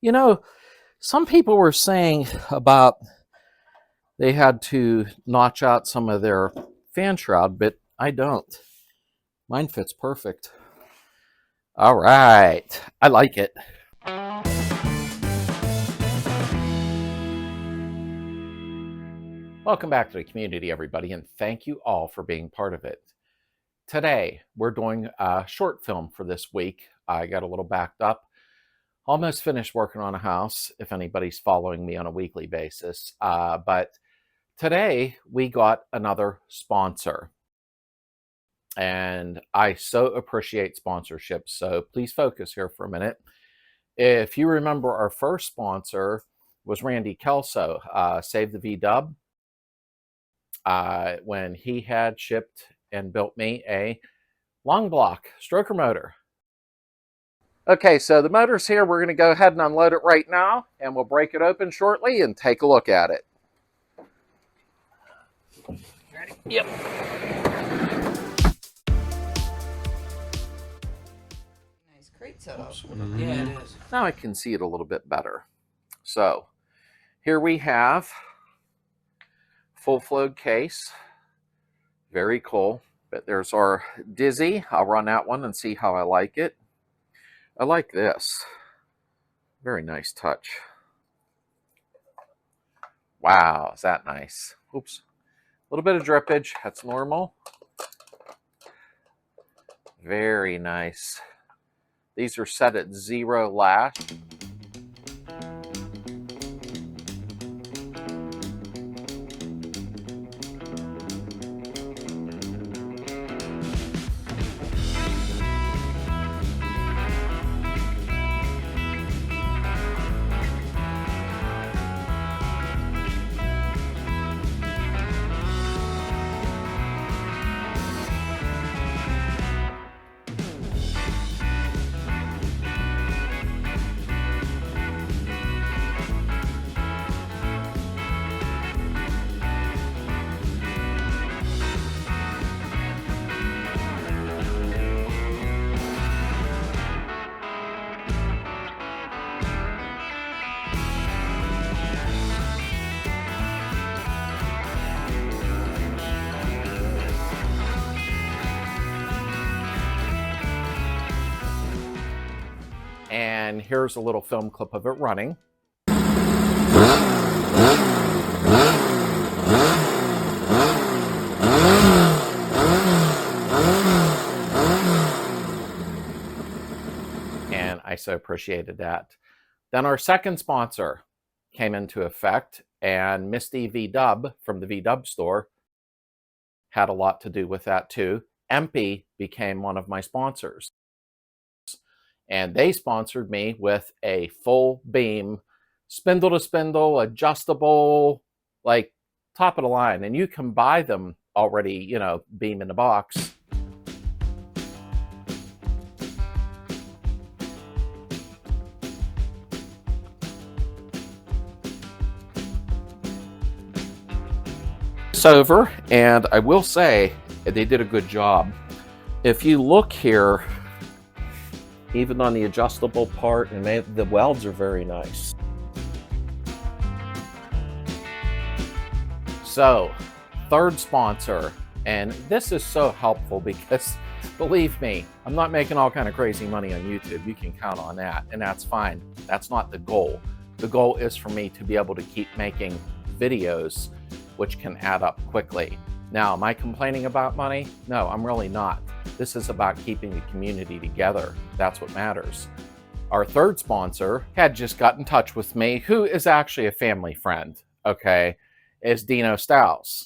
You know, some people were saying about they had to notch out some of their fan shroud, but I don't. Mine fits perfect. All right. I like it. Welcome back to the community, everybody, and thank you all for being part of it. Today, we're doing a short film for this week. I got a little backed up. Almost finished working on a house, if anybody's following me on a weekly basis. But today, we got another sponsor. And I so appreciate sponsorships, so please focus here for a minute. If you remember, our first sponsor was Randy Kelso, Save the V-Dub, when he had shipped and built me a long block stroker motor. Okay, so the motor's here. We're going to go ahead and unload it right now, and we'll break it open shortly and take a look at it. Ready? Yep. Nice crate setup. Yeah, it is. Now I can see it a little bit better. So here we have full flowed case. Very cool. But there's our Dizzy. I'll run that one and see how I like it. I like this. Very nice touch. Wow, is that nice? Oops. A little bit of drippage. That's normal. Very nice. These are set at 0 lash. And here's a little film clip of it running. And I so appreciated that. Then our second sponsor came into effect, and Misty V-Dub from the V-Dub store had a lot to do with that too. Empy became one of my sponsors. And they sponsored me with a full beam, spindle to spindle, adjustable, like top of the line. And you can buy them already, you know, beam in the box. It's over, and I will say they did a good job. If you look here, even on the adjustable part, and the welds are very nice. So, third sponsor, and this is so helpful because, believe me, I'm not making all kind of crazy money on YouTube. You can count on that, and that's fine. That's not the goal. The goal is for me to be able to keep making videos which can add up quickly. Now, am I complaining about money? No, I'm really not. This is about keeping the community together. That's what matters. Our third sponsor had just got in touch with me, who is actually a family friend, okay, is Denos Garage.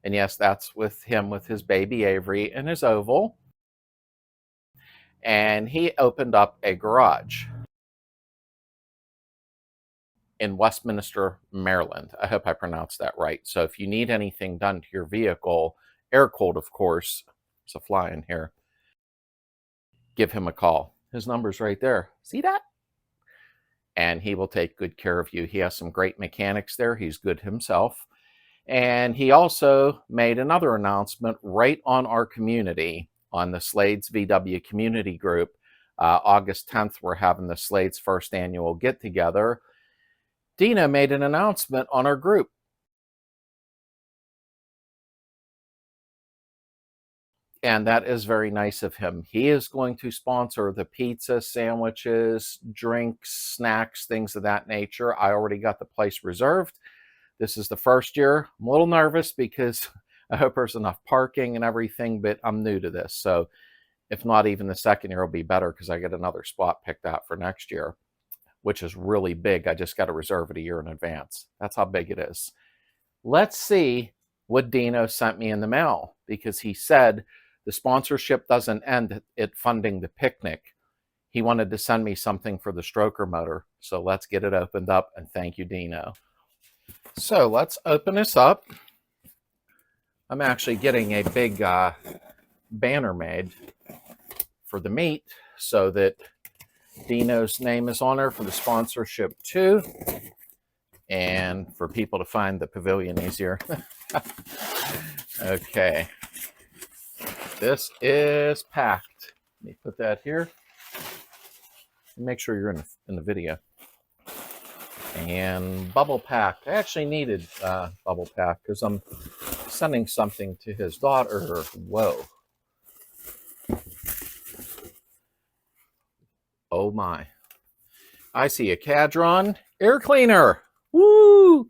And yes, that's with him with his baby Avery and his oval. And he opened up a garage in Westminster, Maryland. I hope I pronounced that right. So if you need anything done to your vehicle, air-cooled, of course, it's a fly in here, give him a call. His number's right there. See that? And he will take good care of you. He has some great mechanics there. He's good himself. And he also made another announcement right on our community, on the Slades VW community group, August 10th, we're having the Slades first annual get-together. Dino made an announcement on our group. And that is very nice of him. He is going to sponsor the pizza, sandwiches, drinks, snacks, things of that nature. I already got the place reserved. This is the first year. I'm a little nervous because I hope there's enough parking and everything, but I'm new to this. So if not, even the second year will be better because I get another spot picked out for next year, which is really big. I just got to reserve it a year in advance. That's how big it is. Let's see what Dino sent me in the mail, because he said the sponsorship doesn't end at funding the picnic. He wanted to send me something for the stroker motor. So let's get it opened up, and thank you, Dino. So let's open this up. I'm actually getting a big banner made for the meet so that Dino's name is on there for the sponsorship too, and for people to find the pavilion easier. Okay. This is packed. Let me put that here. Make sure you're in the video. And bubble pack. I actually needed bubble pack because I'm sending something to his daughter. Whoa. Oh my. I see a Kadron air cleaner. Woo!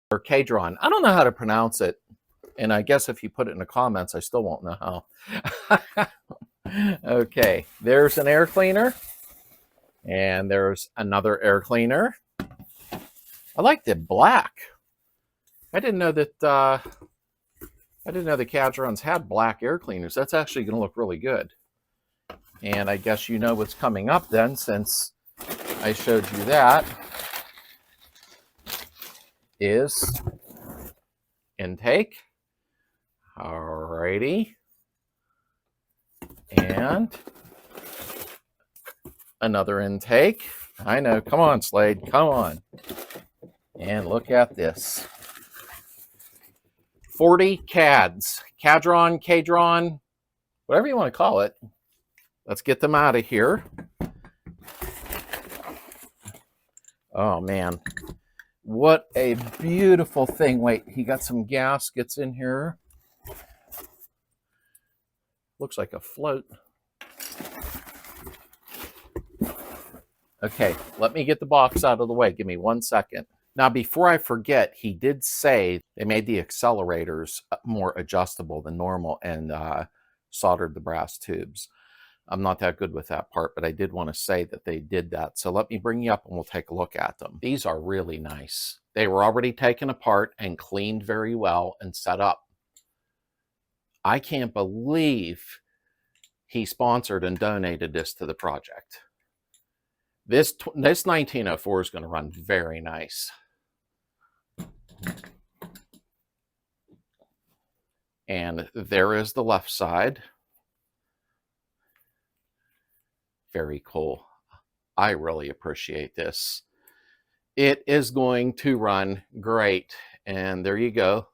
Or Kadron. I don't know how to pronounce it. And I guess if you put it in the comments, I still won't know how. Okay, there's an air cleaner. And there's another air cleaner. I like the black. I didn't know that the Kadrons had black air cleaners. That's actually going to look really good. And I guess you know what's coming up then, since I showed you that, is intake. Alrighty. And another intake. I know. Come on, Slade. Come on. And look at this. 40 CADs. Kadron, whatever you want to call it. Let's get them out of here. Oh, man. What a beautiful thing. Wait, he got some gaskets in here. Looks like a float. Okay, let me get the box out of the way. Give me 1 second. Now, before I forget, he did say they made the accelerators more adjustable than normal and soldered the brass tubes. I'm not that good with that part, but I did want to say that they did that. So let me bring you up and we'll take a look at them. These are really nice. They were already taken apart and cleaned very well and set up. I can't believe he sponsored and donated this to the project. This 1904 is going to run very nice. And there is the left side. Very cool. I really appreciate this. It is going to run great. And there you go.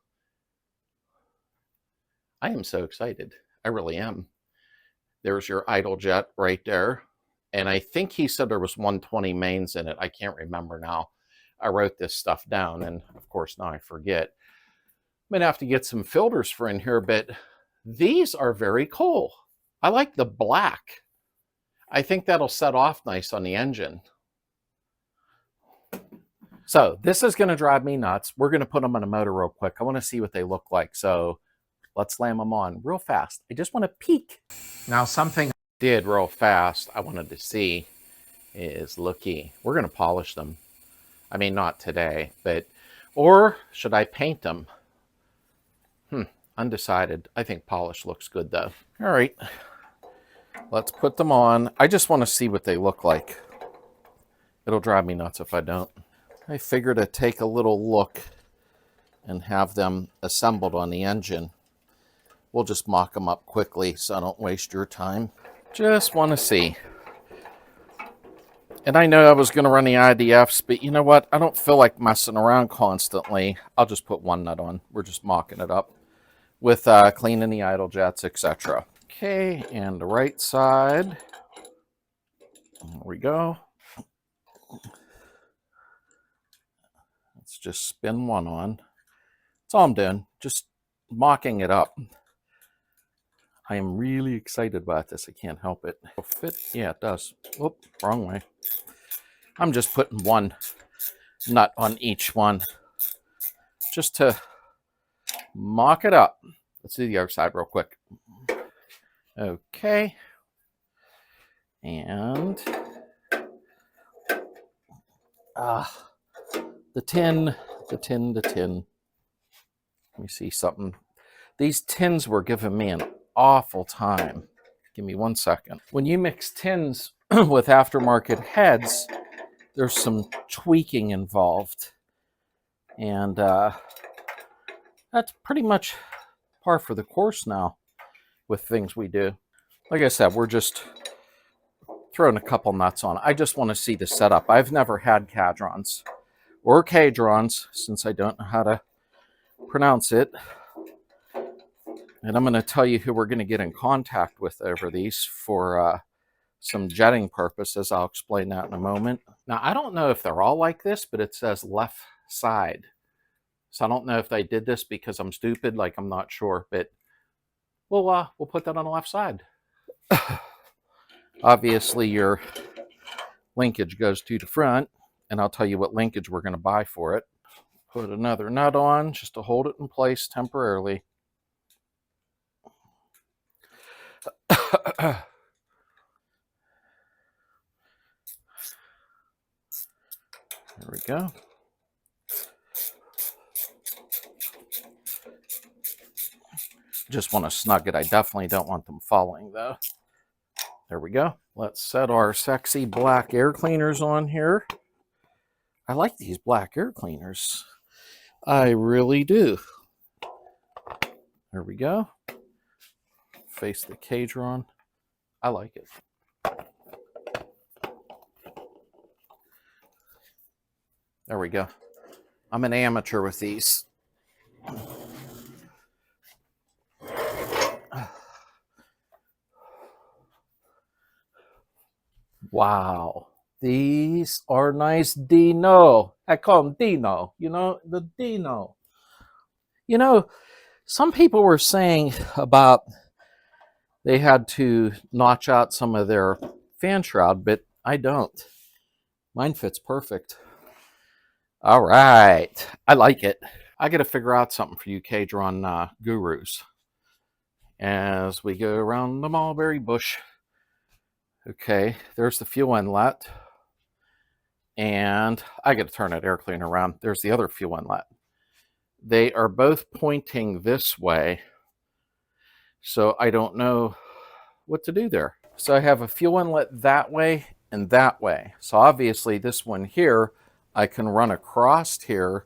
I am so excited. I really am. There's your idle jet right there. And I think he said there was 120 mains in it. I can't remember now. I wrote this stuff down, and of course now I forget. I'm going to have to get some filters for in here, but these are very cool. I like the black. I think that'll set off nice on the engine. So this is going to drive me nuts. We're going to put them on a motor real quick. I want to see what they look like. So let's slam them on real fast. I just want to peek. Now, something I did real fast I wanted to see is, looky, we're going to polish them. I mean, not today, but, or should I paint them? Undecided. I think polish looks good though. All right, let's put them on. I just want to see what they look like. It'll drive me nuts if I don't. I figured I'd take a little look and have them assembled on the engine. We'll just mock them up quickly so I don't waste your time. Just want to see. And I know I was going to run the IDFs, but you know what? I don't feel like messing around constantly. I'll just put one nut on. We're just mocking it up with cleaning the idle jets, etc. Okay, and the right side. There we go. Let's just spin one on. That's all I'm doing, just mocking it up. I am really excited about this. I can't help it. It'll fit? Yeah, it does. Whoop, wrong way. I'm just putting one nut on each one just to mock it up. Let's do the other side real quick. Okay. And the tin. Let me see something. These tins were giving me an awful time. Give me 1 second. When you mix tins with aftermarket heads, there's some tweaking involved. And that's pretty much par for the course now with things we do. Like I said, we're just throwing a couple nuts on. I just want to see the setup. I've never had KADRONS or KADRONS, since I don't know how to pronounce it. And I'm going to tell you who we're going to get in contact with over these for some jetting purposes. I'll explain that in a moment. Now, I don't know if they're all like this, but it says left side. So I don't know if they did this because I'm stupid, like I'm not sure, but we'll put that on the left side. Obviously, your linkage goes to the front, and I'll tell you what linkage we're going to buy for it. Put another nut on just to hold it in place temporarily. There we go. Just want to snug it. I definitely don't want them falling though. There we go. Let's set our sexy black air cleaners on here. I like these black air cleaners. I really do. There we go. Face the Kadron. I like it. There we go. I'm an amateur with these. Wow. These are nice Dino. I call them Dino. You know, the Dino. You know, some people were saying about they had to notch out some of their fan shroud, but I don't. Mine fits perfect. All right. I like it. I got to figure out something for you Kadron gurus as we go around the mulberry bush. Okay, there's the fuel inlet. And I got to turn that air cleaner around. There's the other fuel inlet. They are both pointing this way, so I don't know what to do there. So I have a fuel inlet that way and that way. So obviously this one here, I can run across here.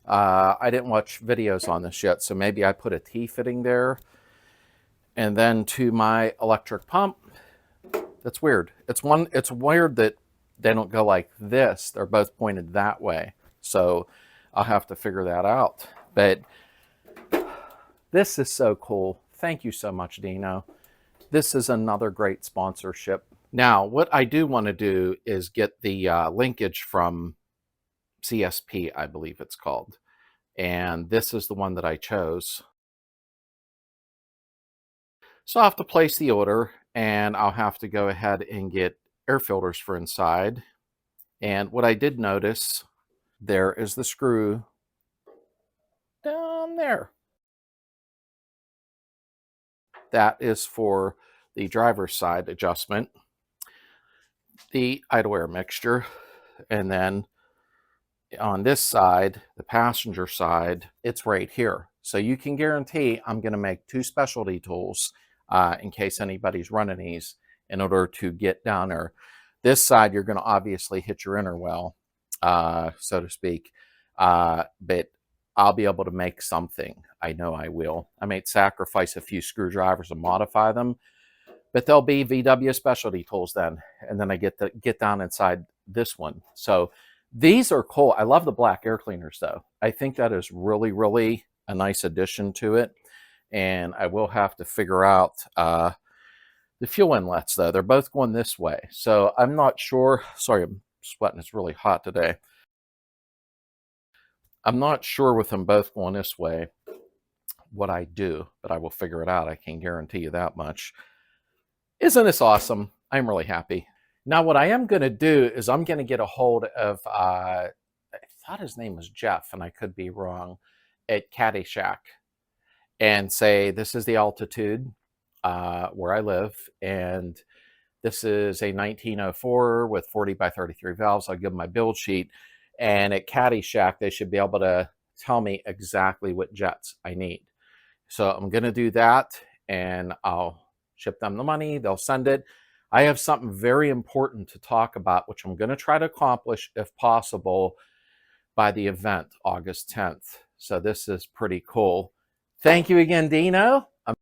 I didn't watch videos on this yet, so maybe I put a T-fitting there. And then to my electric pump. That's weird. It's weird that they don't go like this. They're both pointed that way. So I'll have to figure that out. But this is so cool. Thank you so much, Dino. This is another great sponsorship. Now, what I do want to do is get the linkage from CSP, I believe it's called. And this is the one that I chose. So I'll have to place the order, and I'll have to go ahead and get air filters for inside. And what I did notice, there is the screw down there. That is for the driver's side adjustment, the idle air mixture, and then on this side, the passenger side, it's right here. So you can guarantee I'm going to make 2 specialty tools in case anybody's running these in order to get down there. This side, you're going to obviously hit your inner well, so to speak, but I'll be able to make something. I know I will. I may sacrifice a few screwdrivers and modify them, but they'll be VW specialty tools then. And then I get down inside this one. So these are cool. I love the black air cleaners though. I think that is really, really a nice addition to it. and I will have to figure out the fuel inlets, though. They're both going this way, so I'm not sure. Sorry, I'm sweating. It's really hot today. I'm not sure with them both going this way what I do, but I will figure it out. I can guarantee you that much. Isn't this awesome? I'm really happy. Now, what I am going to do is I'm going to get a hold of, I thought his name was Jeff, and I could be wrong, at Caddyshack, and say, this is the altitude where I live, and this is a 1904 with 40 by 33 valves. I'll give them my build sheet, and at Caddyshack, they should be able to tell me exactly what jets I need. So I'm going to do that, and I'll ship them the money. They'll send it. I have something very important to talk about, which I'm going to try to accomplish, if possible, by the event, August 10th. So this is pretty cool. Thank you again, Dino. I'm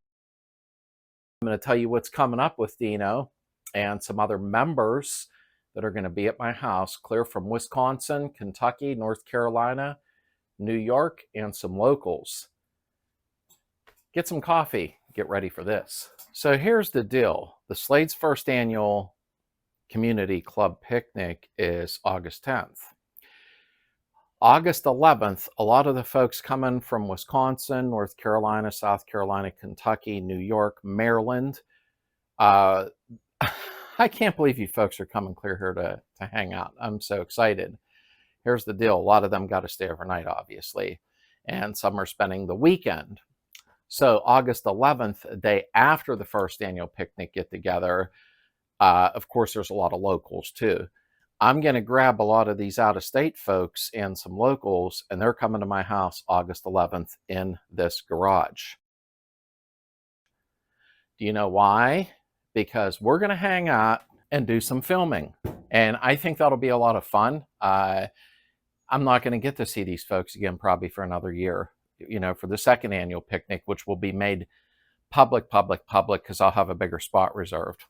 going to tell you what's coming up with Dino and some other members that are going to be at my house, clear from Wisconsin, Kentucky, North Carolina, New York, and some locals. Get some coffee. Get ready for this. So here's the deal. The Slades first annual community club picnic is August 10th. August 11th, a lot of the folks coming from Wisconsin, North Carolina, South Carolina, Kentucky, New York, Maryland. I can't believe you folks are coming clear here to hang out. I'm so excited. Here's the deal. A lot of them got to stay overnight, obviously, and some are spending the weekend. So August 11th, a day after the first annual picnic get-together, of course, there's a lot of locals, too. I'm going to grab a lot of these out-of-state folks and some locals, and they're coming to my house August 11th in this garage. Do you know why? Because we're going to hang out and do some filming, and I think that'll be a lot of fun. I'm not going to get to see these folks again probably for another year, you know, for the second annual picnic, which will be made public, because I'll have a bigger spot reserved.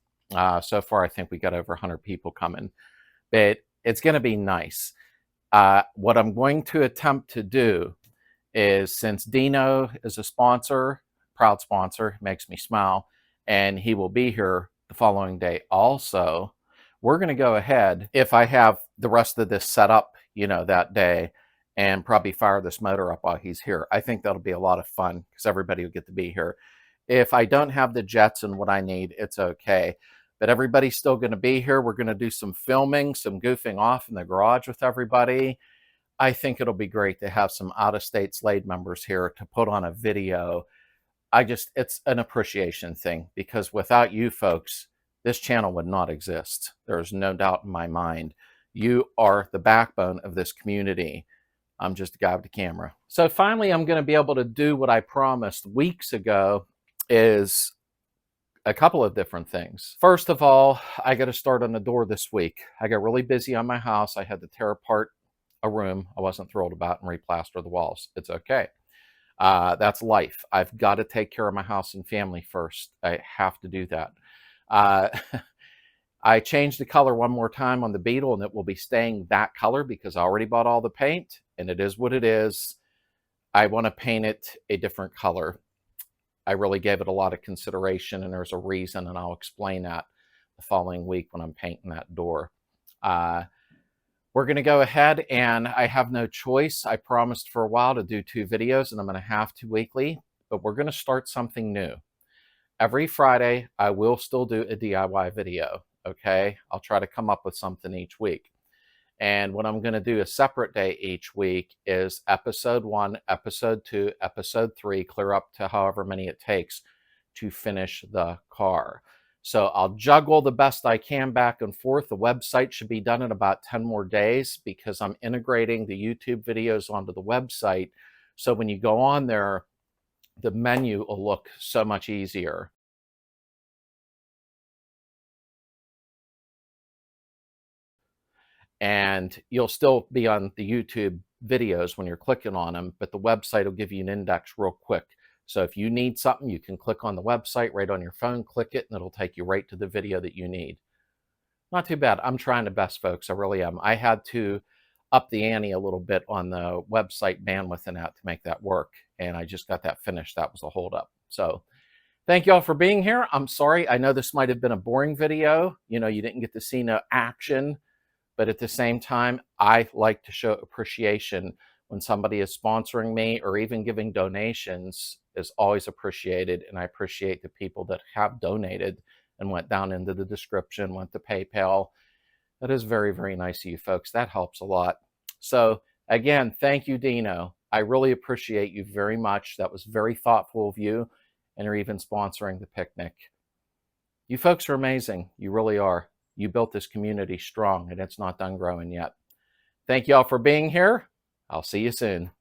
So far, I think we got over 100 people coming, but it's going to be nice. What I'm going to attempt to do is, since Dino is a sponsor, proud sponsor, makes me smile, and he will be here the following day also, we're going to go ahead, if I have the rest of this set up, you know, that day, and probably fire this motor up while he's here. I think that'll be a lot of fun because everybody will get to be here. If I don't have the jets and what I need, it's okay. But everybody's still going to be here. We're going to do some filming, some goofing off in the garage with everybody. I think it'll be great to have some out-of-state Slade members here to put on a video. It's an appreciation thing, because without you folks, this channel would not exist. There's no doubt in my mind. You are the backbone of this community. I'm just a guy with the camera. So finally, I'm going to be able to do what I promised weeks ago, is a couple of different things. First of all, I got to start on the door this week. I got really busy on my house. I had to tear apart a room I wasn't thrilled about and replaster the walls. It's okay. That's life. I've got to take care of my house and family first. I have to do that. I changed the color one more time on the Beetle, and it will be staying that color because I already bought all the paint, and it is what it is. I want to paint it a different color. I really gave it a lot of consideration, and there's a reason, and I'll explain that the following week when I'm painting that door. We're going to go ahead, and I have no choice. I promised for a while to do 2 videos, and I'm going to have to weekly, but we're going to start something new. Every Friday, I will still do a DIY video, okay? I'll try to come up with something each week. And what I'm going to do a separate day each week is episode 1, episode 2, episode 3, clear up to however many it takes to finish the car. So I'll juggle the best I can back and forth. The website should be done in about 10 more days because I'm integrating the YouTube videos onto the website. So when you go on there, the menu will look so much easier. And you'll still be on the YouTube videos when you're clicking on them, but the website will give you an index real quick. So if you need something, you can click on the website right on your phone, click it, and it'll take you right to the video that you need. Not too bad. I'm trying the best, folks. I really am. I had to up the ante a little bit on the website bandwidth and that to make that work, and I just got that finished. That was a holdup. So thank you all for being here. I'm sorry. I know this might have been a boring video. You know, you didn't get to see no action, but at the same time, I like to show appreciation when somebody is sponsoring me or even giving donations is always appreciated. And I appreciate the people that have donated and went down into the description, went to PayPal. That is very, very nice of you folks. That helps a lot. So again, thank you, Dino. I really appreciate you very much. That was very thoughtful of you, and you're even sponsoring the picnic. You folks are amazing. You really are. You built this community strong, and it's not done growing yet. Thank you all for being here. I'll see you soon.